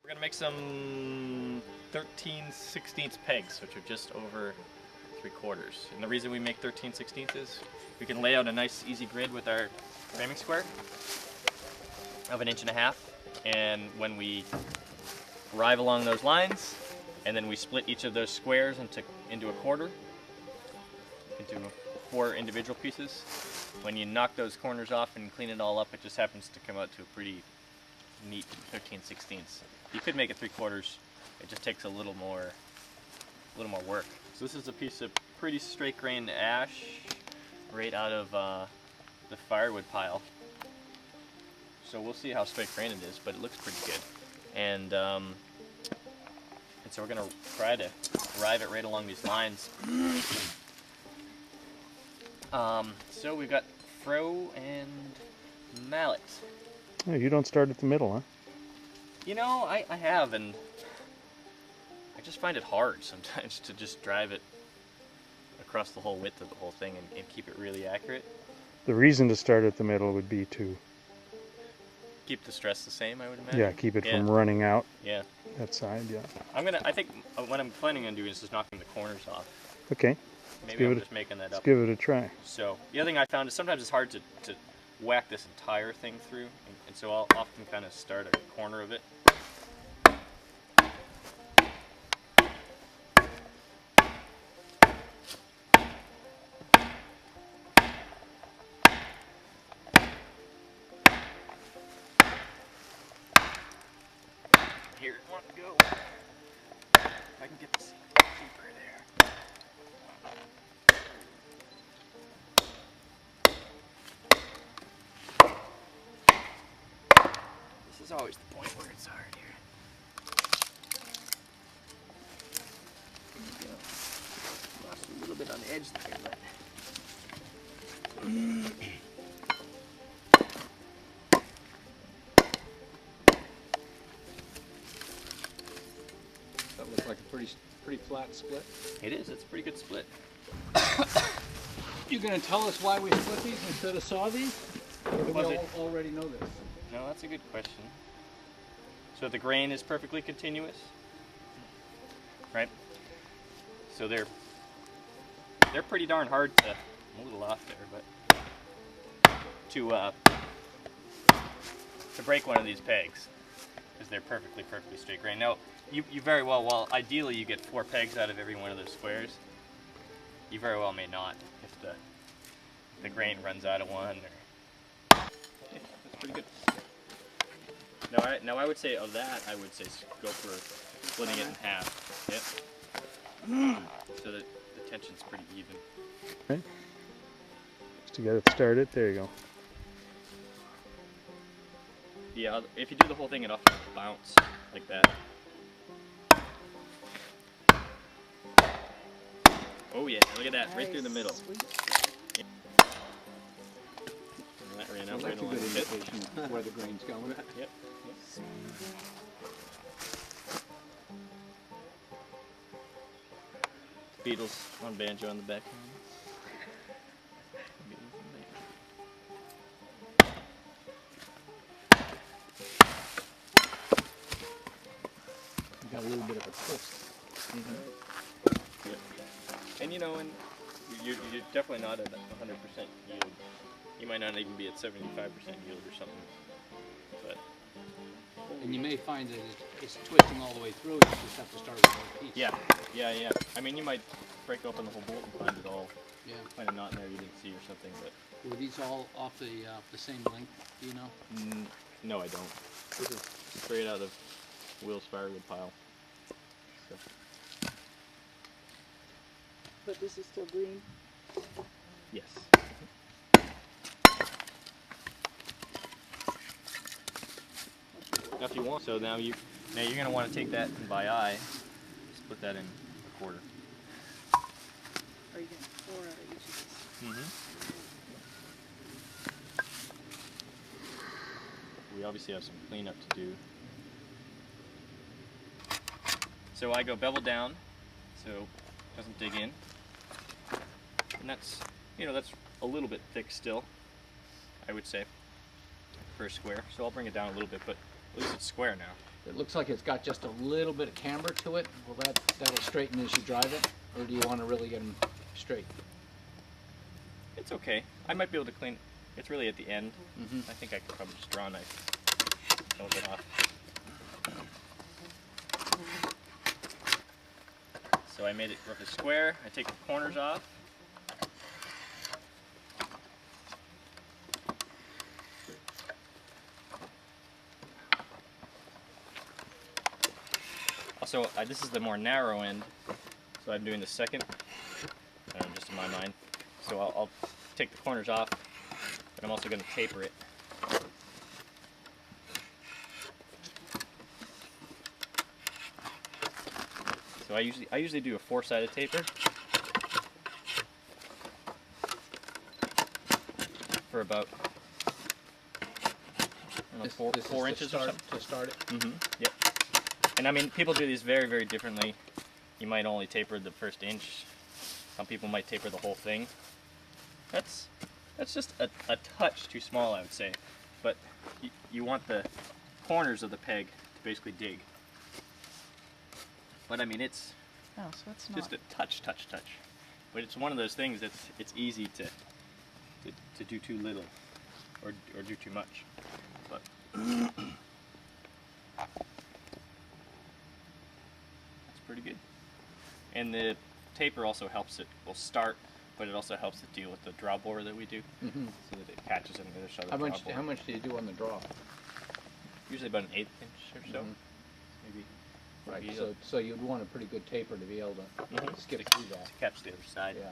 We're gonna make some 13/16 pegs, which are just over 3/4. And the reason we make 13/16 is we can lay out a nice easy grid with our framing square of 1.5 inches. And when we arrive along those lines, and then we split each of those squares into a quarter, into 4 individual pieces. When you knock those corners off and clean it all up, it just happens to come out to a pretty neat 13/16. You could make it 3/4. It just takes a little more work. So this is a piece of pretty straight grained ash right out of the firewood pile. So we'll see how straight grained it is, but it looks pretty good. And so we're gonna try to drive it right along these lines. So we've got froe and mallet. Oh, you don't start at the middle, huh? You know, I have, and I just find it hard sometimes to just drive it across the whole width of the whole thing and keep it really accurate. The reason to start at the middle would be to Keep the stress the same, I would imagine. yeah, keep it from running out. Yeah. That side, yeah. I think what I'm planning on doing is just knocking the corners off. Okay. Maybe I'm just making that up. Let's give it a try. So the other thing I found is sometimes it's hard to whack this entire thing through, and so I'll often kind of start a corner of it. Here, one go. If I can get this deeper there. This is always the point where it's hard here. There we go. Lost a little bit on the edge there, but. That looks like a pretty flat split. It is. It's a pretty good split. You gonna tell us why we split these instead of saw these? Or do we already know this? No, that's a good question. So the grain is perfectly continuous, right? So they're pretty darn hard to. I'm a little off there, but to break one of these pegs, because they're perfectly straight grain. Now, you very well, while ideally you get 4 pegs out of every one of those squares, you very well may not if the grain runs out of one. Or okay, that's pretty good. Now I would say of that, I would say go for splitting it in half. Yep. So that the tension's pretty even. Okay. Just to get it started, there you go. Yeah, if you do the whole thing, it often bounce like that. Oh yeah, look at that, right through the middle. Yeah. And that ran out Well, right that's a along good the tip. indication of where the grain's going. Yep. Beatles on banjo on the background. You got a little bit of a twist. Yep. And you know, and you're definitely not at 100% yield. You might not even be at 75% yield or something. But And you may find that it's twisting all the way through. You just have to start with one piece. yeah. I mean, you might break open the whole bolt and find it all. Yeah. Find a knot in there you didn't see or something, but. Were these all off the same length? Do you know? No, I don't. This is straight out of Will's firewood pile. So. But this is still green. Yes. Now if you want, so now you're going to want to take that and by eye, split that in a quarter. Are you getting 4 out of each of these? We obviously have some cleanup to do. So I go bevel down, so it doesn't dig in. And that's, that's a little bit thick still, I would say, for a square. So I'll bring it down a little bit, but at least it's square now. It looks like it's got just a little bit of camber to it. Will that'll straighten as you drive it? Or do you want to really get them straight? It's okay. I might be able to clean. It's really at the end. Mm-hmm. I think I could probably just draw a knife. Close it off. So I made it roughly square. I take the corners off. Also, this is the more narrow end, so I'm doing the second, just in my mind. So I'll take the corners off, but I'm also going to taper it. So I usually do a 4-sided taper for about I don't know, This 4 is inches or something. to start it. Mm-hmm. Yep. And I mean, people do these very, very differently. You might only taper the first inch. Some people might taper the whole thing. That's just a touch too small, I would say. But you want the corners of the peg to basically dig. But I mean, it's Oh, so it's not. just a touch. But it's one of those things that's it's easy to do too little or do too much. But that's pretty good. And the taper also helps it start, but it also helps it deal with the draw bore that we do, Mm-hmm. so that it catches on the other side of How the draw much? bore. How much do you do on the draw? Usually about an 1/8 inch or so, Mhm. maybe. Right. maybe So you'd want a pretty good taper to be able to Mhm. skip through that. to catch the other side. Yeah.